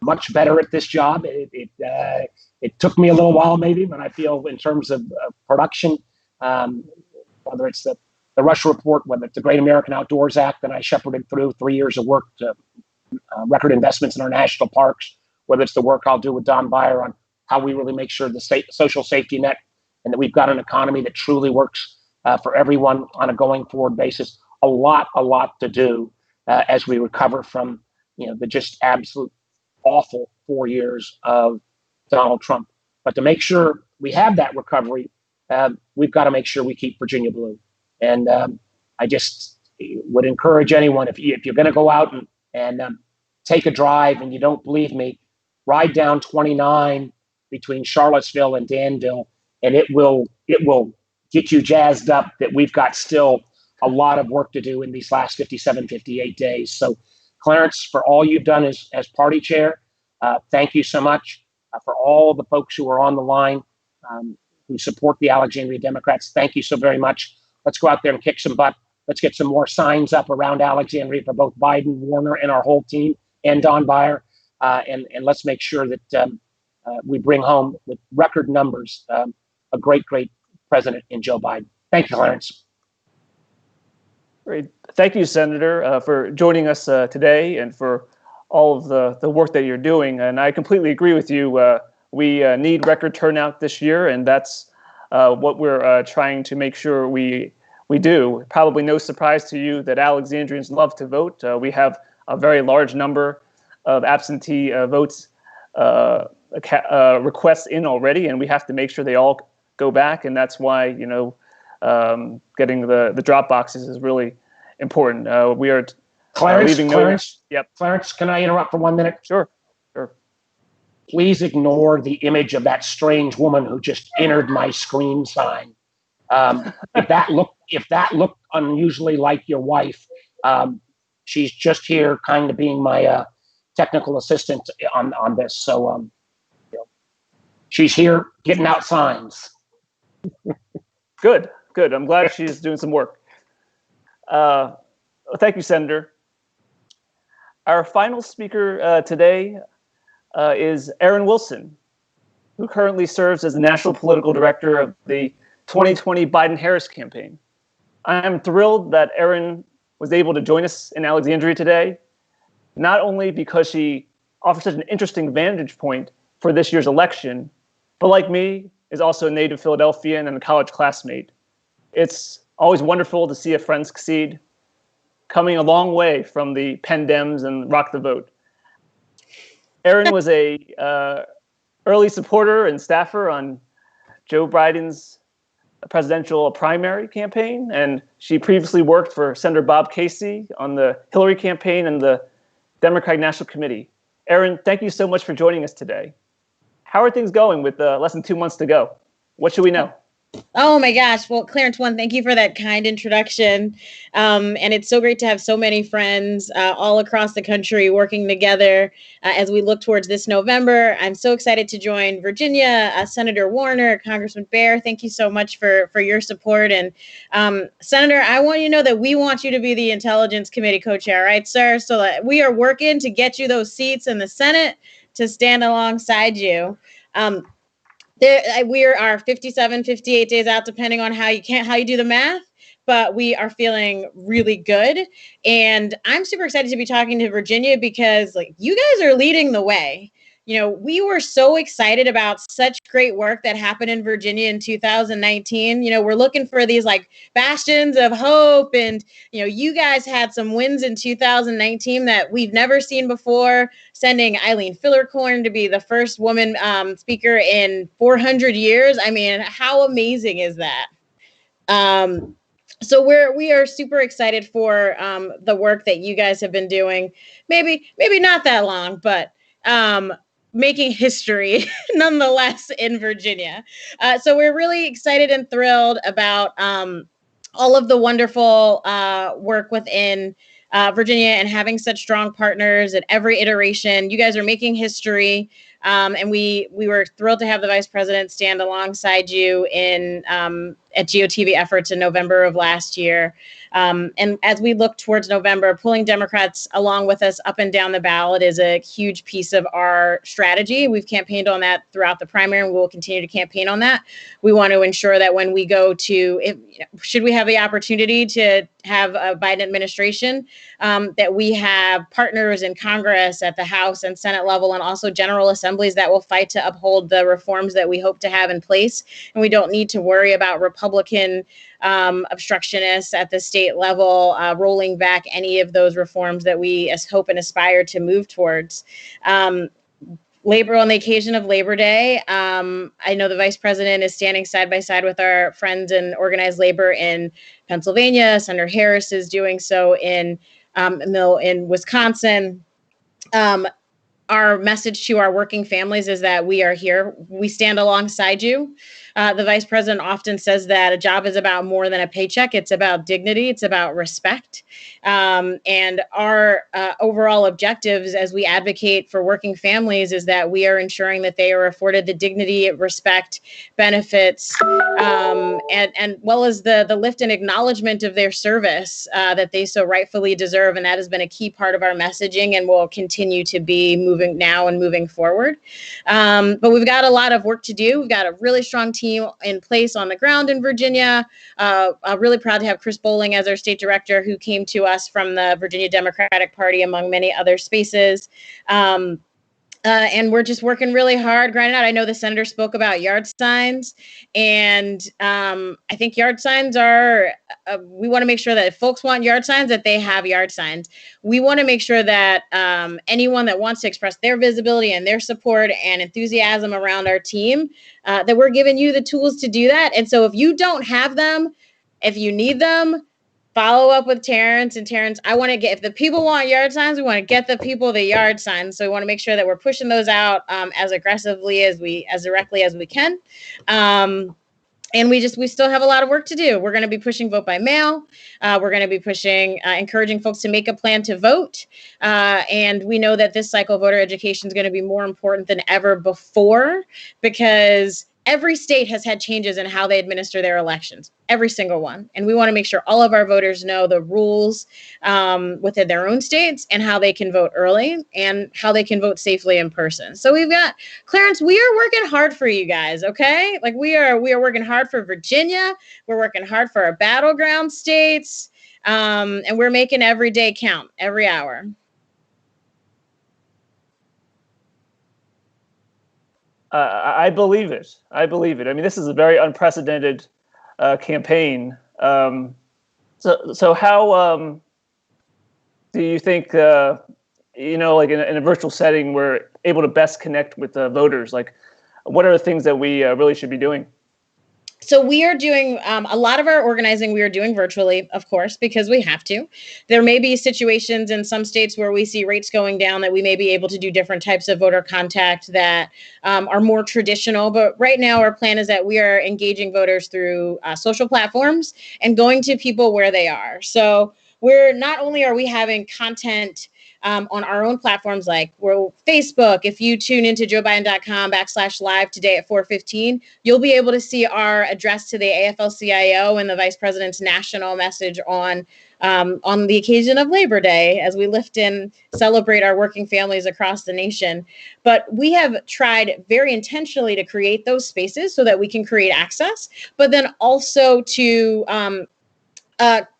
much better at this job. It took me a little while maybe, but I feel in terms of production, whether it's the Russia Report, whether it's the Great American Outdoors Act that I shepherded through 3 years of work to record investments in our national parks, whether it's the work I'll do with Don Beyer on how we really make sure the social safety net and that we've got an economy that truly works for everyone on a going forward basis. A lot to do as we recover from the just absolute awful 4 years of Donald Trump. But to make sure we have that recovery, we've got to make sure we keep Virginia blue. And I just would encourage anyone, if you're going to go out and take a drive and you don't believe me, ride down 29 between Charlottesville and Danville, and it will get you jazzed up that we've got still a lot of work to do in these last 57, 58 days. So, Clarence, for all you've done as party chair, thank you so much. For all the folks who are on the line who support the Alexandria Democrats, thank you so very much. Let's go out there and kick some butt. Let's get some more signs up around Alexandria for both Biden, Warner, and our whole team, and Don Beyer. And let's make sure that we bring home with record numbers a great president in Joe Biden. Thank you, Clarence. Great. Thank you, Senator, for joining us today and for all of the work that you're doing. And I completely agree with you. We need record turnout this year, and that's what we're trying to make sure we do. Probably no surprise to you that Alexandrians love to vote. We have a very large number of absentee votes requests in already, and we have to make sure they all go back. And that's why getting the drop boxes is really important. We are leaving Clarence. Yep. Clarence, can I interrupt for 1 minute? Sure. Please ignore the image of that strange woman who just entered my screen sign. If that looked unusually like your wife, she's just here, kind of being my technical assistant on this. So she's here getting out signs. Good. I'm glad she's doing some work. Thank you, Senator. Our final speaker today is Erin Wilson, who currently serves as the National Political Director of the 2020 Biden-Harris campaign. I'm thrilled that Erin was able to join us in Alexandria today, not only because she offers such an interesting vantage point for this year's election, but like me, is also a native Philadelphian and a college classmate. It's always wonderful to see a friend succeed, coming a long way from the Penn Dems and Rock the Vote. Erin was a early supporter and staffer on Joe Biden's presidential primary campaign, and she previously worked for Senator Bob Casey on the Hillary campaign and the Democratic National Committee. Erin, thank you so much for joining us today. How are things going with less than 2 months to go? What should we know? Oh my gosh. Well, Clarence, one, thank you for that kind introduction. And it's so great to have so many friends all across the country working together as we look towards this November. I'm so excited to join Virginia, Senator Warner, Congressman Beyer. Thank you so much for your support. And Senator, I want you to know that we want you to be the Intelligence Committee co-chair, right, sir? So that we are working to get you those seats in the Senate to stand alongside you. We are 57, 58 days out, depending on how you do the math, but we are feeling really good. And I'm super excited to be talking to Virginia because like you guys are leading the way. You know, we were so excited about such great work that happened in Virginia in 2019. You know, we're looking for these like bastions of hope. And, you know, you guys had some wins in 2019 that we've never seen before, sending Eileen Fillercorn to be the first woman speaker in 400 years. I mean, how amazing is that? So we are super excited for the work that you guys have been doing. Maybe not that long, but making history nonetheless in Virginia. So we're really excited and thrilled about all of the wonderful work within Virginia and having such strong partners at every iteration. You guys are making history. And we were thrilled to have the vice president stand alongside you in at GOTV efforts in November of last year. And as we look towards November, pulling Democrats along with us up and down the ballot is a huge piece of our strategy. We've campaigned on that throughout the primary, and we will continue to campaign on that. We want to ensure that when we go to, should we have the opportunity to have a Biden administration, that we have partners in Congress at the House and Senate level, and also general assemblies that will fight to uphold the reforms that we hope to have in place. And we don't need to worry about Republican obstructionists at the state level rolling back any of those reforms that we hope and aspire to move towards. Labor on the occasion of Labor Day. I know the vice president is standing side by side with our friends in organized labor in Pennsylvania. Senator Harris is doing so in Wisconsin. Our message to our working families is that we are here. We stand alongside you. The vice president often says that a job is about more than a paycheck. It's about dignity. It's about respect. And our overall objectives as we advocate for working families is that we are ensuring that they are afforded the dignity, respect, benefits, and well as the lift and acknowledgement of their service that they so rightfully deserve. And that has been a key part of our messaging and will continue to be moving forward. But we've got a lot of work to do. We've got a really strong team in place on the ground in Virginia. I'm really proud to have Chris Bowling as our state director, who came to us from the Virginia Democratic Party, among many other spaces. And we're just working really hard, grinding out. I know the senator spoke about yard signs, and I think yard signs are, we want to make sure that if folks want yard signs, that they have yard signs. We want to make sure that anyone that wants to express their visibility and their support and enthusiasm around our team, that we're giving you the tools to do that. And so if you don't have them, if you need them, follow up with Terrence. And Terrence, I want to get, if the people want yard signs, we want to get the people the yard signs. So we want to make sure that we're pushing those out as aggressively as directly as we can. And we still have a lot of work to do. We're going to be pushing vote by mail. We're going to be pushing, encouraging folks to make a plan to vote. And we know that this cycle voter education is going to be more important than ever before, because every state has had changes in how they administer their elections, every single one. And we want to make sure all of our voters know the rules within their own states and how they can vote early and how they can vote safely in person. So we've got, Clarence, we are working hard for you guys, okay? Like we are working hard for Virginia. We're working hard for our battleground states. And we're making every day count, every hour. I believe it. I believe it. I mean, this is a very unprecedented campaign. So how do you think, like in a virtual setting, we're able to best connect with the voters? Like, what are the things that we really should be doing? So we are doing a lot of our organizing we are doing virtually, of course, because we have to. There may be situations in some states where we see rates going down that we may be able to do different types of voter contact that are more traditional. But right now our plan is that we are engaging voters through social platforms and going to people where they are. So we're not only are we having content on our own platforms like Facebook. If you tune into joebiden.com/live today at 4:15, you'll be able to see our address to the AFL-CIO and the Vice President's national message on the occasion of Labor Day as we lift and celebrate our working families across the nation. But we have tried very intentionally to create those spaces so that we can create access, but then also to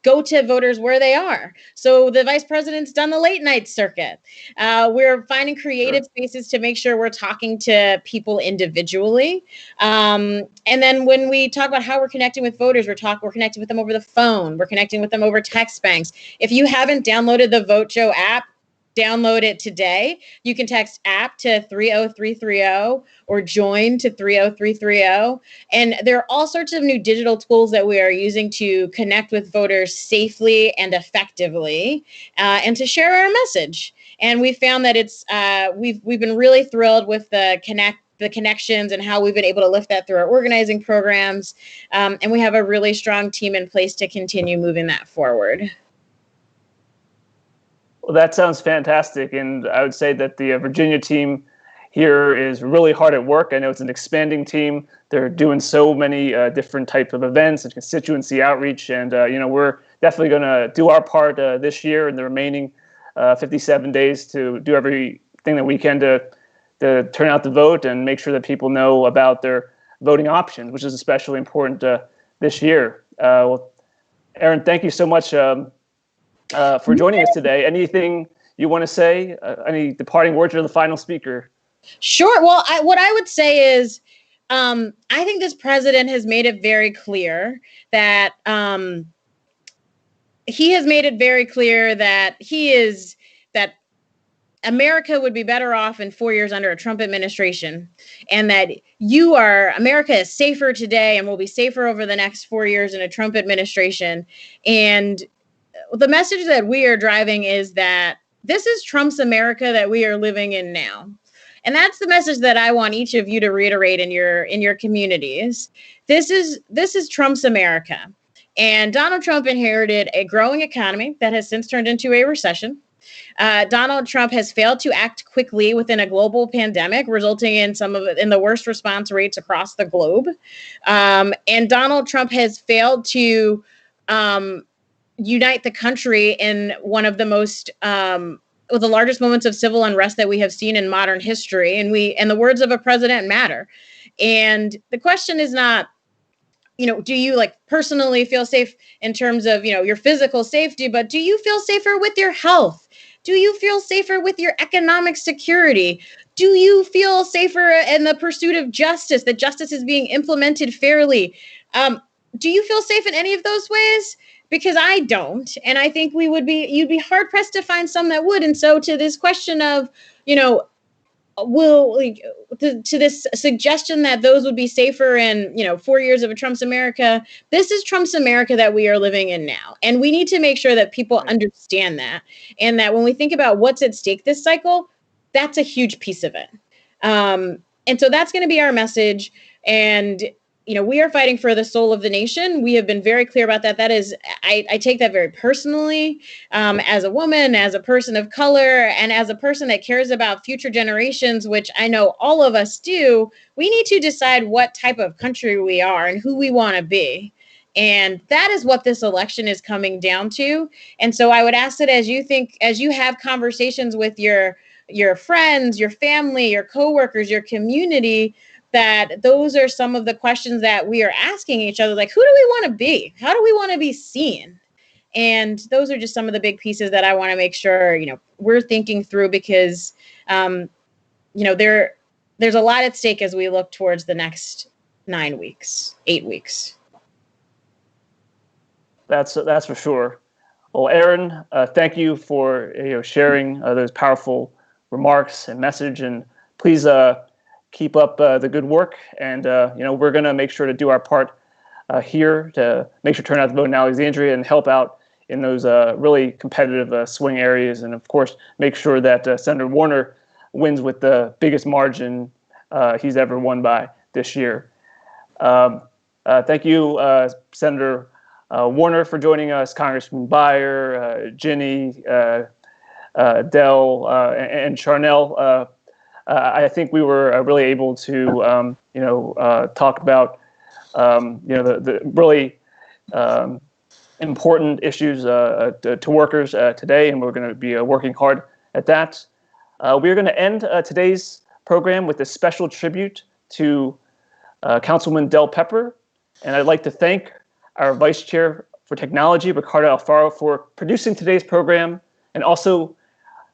go to voters where they are. So the vice president's done the late night circuit. We're finding creative spaces to make sure we're talking to people individually. And then when we talk about how we're connecting with voters, we're connecting with them over the phone. We're connecting with them over text banks. If you haven't downloaded the Vote Joe app, download it today. You can text app to 30330 or join to 30330. And there are all sorts of new digital tools that we are using to connect with voters safely and effectively and to share our message. And we found that it's we've been really thrilled with the connections and how we've been able to lift that through our organizing programs. And we have a really strong team in place to continue moving that forward. Well, that sounds fantastic. And I would say that the Virginia team here is really hard at work. I know it's an expanding team. They're doing so many different types of events and constituency outreach. And, we're definitely going to do our part this year in the remaining 57 days to do everything that we can to turn out the vote and make sure that people know about their voting options, which is especially important this year. Well, Erin, thank you so much for joining us today. Anything you want to say? Any departing words for the final speaker? Sure. Well, what I would say is I think this president has made it very clear that that America would be better off in 4 years under a Trump administration, and that America is safer today and will be safer over the next 4 years in a Trump administration. And the message that we are driving is that this is Trump's America that we are living in now. And that's the message that I want each of you to reiterate in your communities. This is Trump's America. And Donald Trump inherited a growing economy that has since turned into a recession. Donald Trump has failed to act quickly within a global pandemic, resulting in the worst response rates across the globe. And Donald Trump has failed to unite the country in one of the the largest moments of civil unrest that we have seen in modern history. And the words of a president matter. And the question is not, do you personally feel safe in terms of, your physical safety, but do you feel safer with your health? Do you feel safer with your economic security? Do you feel safer in the pursuit of justice, that justice is being implemented fairly? Do you feel safe in any of those ways? Because I don't. And I think you'd be hard pressed to find some that would. And so to this question of, to this suggestion that those would be safer in, 4 years of a Trump's America, this is Trump's America that we are living in now. And we need to make sure that people understand that. And that when we think about what's at stake this cycle, that's a huge piece of it. And so that's going to be our message. And we are fighting for the soul of the nation. We have been very clear about that. That is, I take that very personally as a woman, as a person of color, and as a person that cares about future generations, which I know all of us do. We need to decide what type of country we are and who we want to be. And that is what this election is coming down to. And so I would ask that as you have conversations with your friends, your family, your coworkers, your community, that those are some of the questions that we are asking each other, like, who do we want to be? How do we want to be seen? And those are just some of the big pieces that I want to make sure, we're thinking through, because, there's a lot at stake as we look towards the next 8 weeks. That's for sure. Well, Erin, thank you for sharing those powerful remarks and message, and please keep up the good work, and we're going to make sure to do our part here to make sure turn out to vote in Alexandria and help out in those really competitive swing areas, and of course make sure that Senator Warner wins with the biggest margin he's ever won by this year. Thank you, Senator Warner, for joining us, Congressman Beyer, Ginny, Dell, and Charniele. I think we were really able to, talk about, the really important issues to workers today, and we're going to be working hard at that. We're going to end today's program with a special tribute to Councilwoman Del Pepper, and I'd like to thank our Vice Chair for Technology, Ricardo Alfaro, for producing today's program and also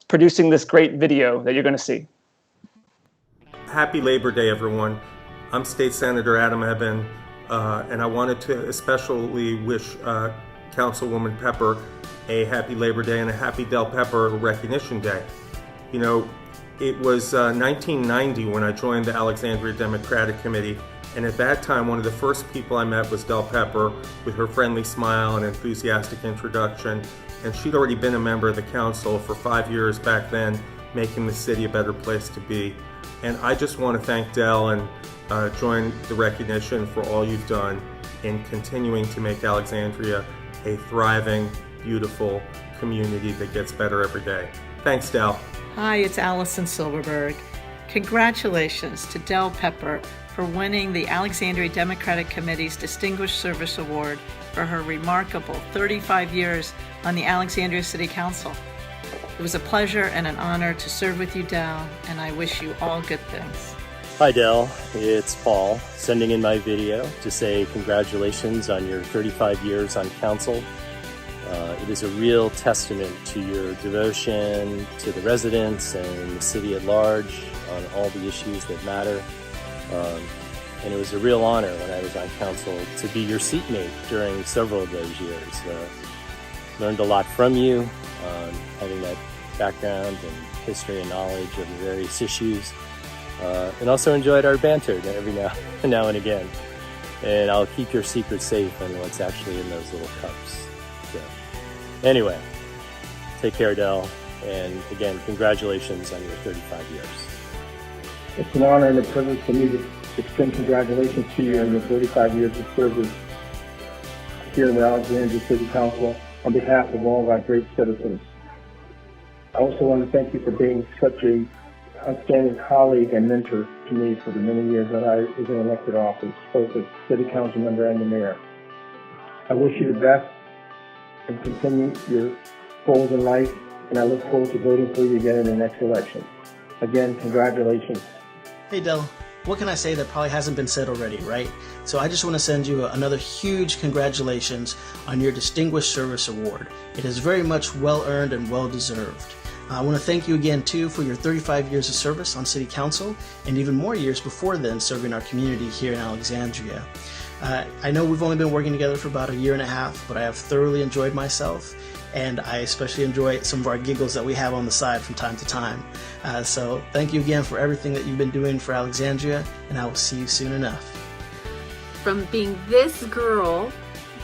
producing this great video that you're going to see. Happy Labor Day, everyone. I'm State Senator Adam Eben, and I wanted to especially wish Councilwoman Pepper a happy Labor Day and a happy Del Pepper Recognition Day. You know, it was 1990 when I joined the Alexandria Democratic Committee, and at that time, one of the first people I met was Del Pepper with her friendly smile and enthusiastic introduction, and she'd already been a member of the council for 5 years back then, making the city a better place to be. And I just want to thank Del and join the recognition for all you've done in continuing to make Alexandria a thriving, beautiful community that gets better every day. Thanks, Del. Hi, it's Allison Silverberg. Congratulations to Del Pepper for winning the Alexandria Democratic Committee's Distinguished Service Award for her remarkable 35 years on the Alexandria City Council. It was a pleasure and an honor to serve with you, Del, and I wish you all good things. Hi, Del. It's Paul, sending in my video to say congratulations on your 35 years on council. It is a real testament to your devotion to the residents and the city at large on all the issues that matter. And it was a real honor when I was on council to be your seatmate during several of those years. Learned a lot from you, having that background and history and knowledge of the various issues. And also enjoyed our banter every now and again. And I'll keep your secret safe on what's actually in those little cups. So, anyway, take care, Del. And again, congratulations on your 35 years. It's an honor and a privilege for me to extend congratulations to you on your 35 years of service here in the Alexandria City Council on behalf of all of our great citizens. I also want to thank you for being such an outstanding colleague and mentor to me for the many years that I was in elected office, both as city council member and the mayor. I wish you the best and continue your goals in life, and I look forward to voting for you again in the next election. Again, congratulations. Hey Del, what can I say that probably hasn't been said already, right? So I just want to send you another huge congratulations on your Distinguished Service Award. It is very much well-earned and well-deserved. I want to thank you again, too, for your 35 years of service on City Council and even more years before then serving our community here in Alexandria. I know we've only been working together for about a year and a half, but I have thoroughly enjoyed myself, and I especially enjoy some of our giggles that we have on the side from time to time. So thank you again for everything that you've been doing for Alexandria, and I will see you soon enough. From being this girl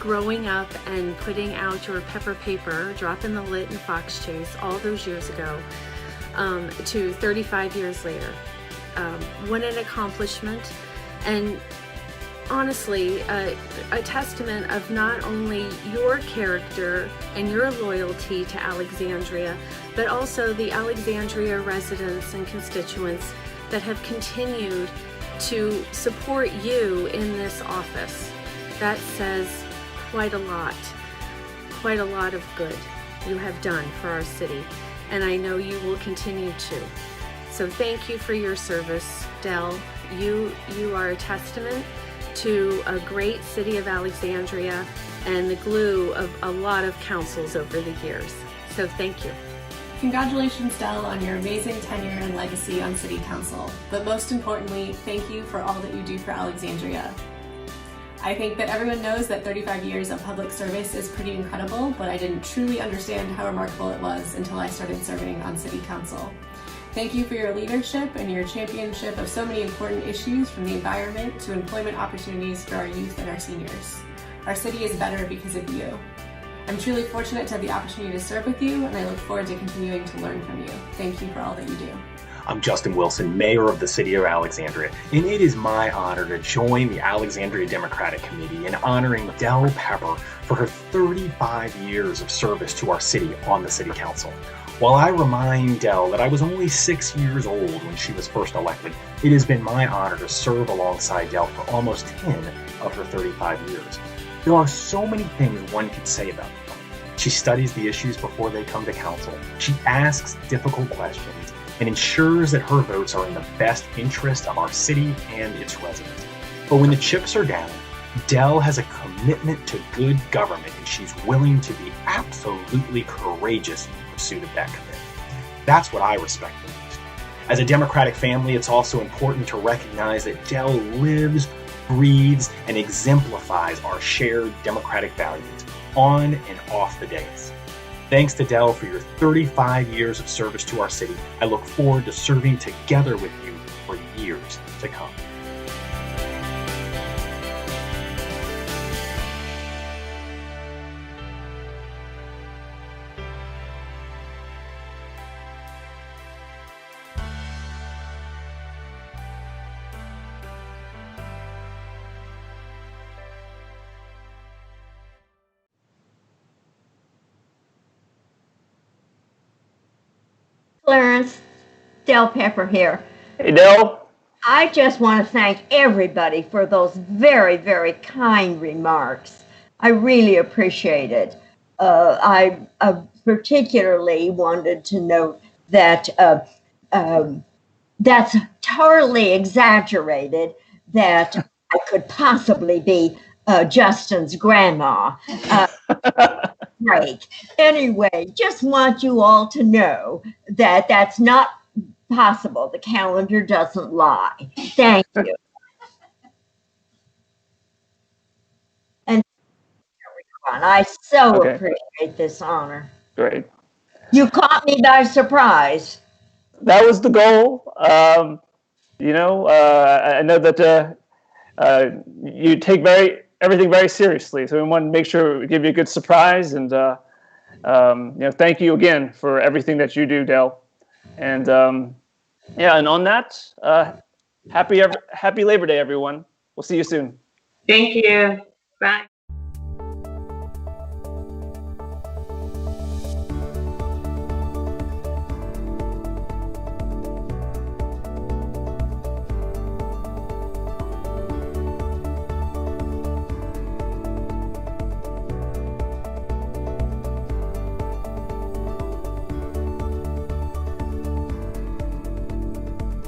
growing up and putting out your pepper paper, dropping the lit in Fox Chase all those years ago, to 35 years later. What an accomplishment, and honestly, a testament of not only your character and your loyalty to Alexandria, but also the Alexandria residents and constituents that have continued to support you in this office. That says quite a lot of good you have done for our city, and I know you will continue to. So thank you for your service, Del. You are a testament to a great city of Alexandria and the glue of a lot of councils over the years. So thank you. Congratulations, Del, on your amazing tenure and legacy on City Council. But most importantly, thank you for all that you do for Alexandria. I think that everyone knows that 35 years of public service is pretty incredible, but I didn't truly understand how remarkable it was until I started serving on City Council. Thank you for your leadership and your championship of so many important issues, from the environment to employment opportunities for our youth and our seniors. Our city is better because of you. I'm truly fortunate to have the opportunity to serve with you, and I look forward to continuing to learn from you. Thank you for all that you do. I'm Justin Wilson, Mayor of the City of Alexandria, and it is my honor to join the Alexandria Democratic Committee in honoring Del Pepper for her 35 years of service to our city on the City Council. While I remind Del that I was only 6 years old when she was first elected, it has been my honor to serve alongside Del for almost 10 of her 35 years. There are so many things one could say about her. She studies the issues before they come to council. She asks difficult questions and ensures that her votes are in the best interest of our city and its residents. But when the chips are down, Del has a commitment to good government, and she's willing to be absolutely courageous in pursuit of that commitment. That's what I respect the most. As a Democratic family, it's also important to recognize that Del lives, breathes, and exemplifies our shared democratic values on and off the dais. Thanks to Del for your 35 years of service to our city. I look forward to serving together with you for years to come. Clarence, Del Pepper here. Hey, Del. I just want to thank everybody for those very, very kind remarks. I really appreciate it. I particularly wanted to note that that's totally exaggerated that I could possibly be Justin's grandma. Great. Anyway, just want you all to know that that's not possible. The calendar doesn't lie. Thank you. And everyone, I so appreciate this honor. Great. You caught me by surprise. That was the goal. I know that you take everything very seriously, so we want to make sure we give you a good surprise. And thank you again for everything that you do, Del. And and on that, happy Labor Day, everyone. We'll see you soon. Thank you. Bye.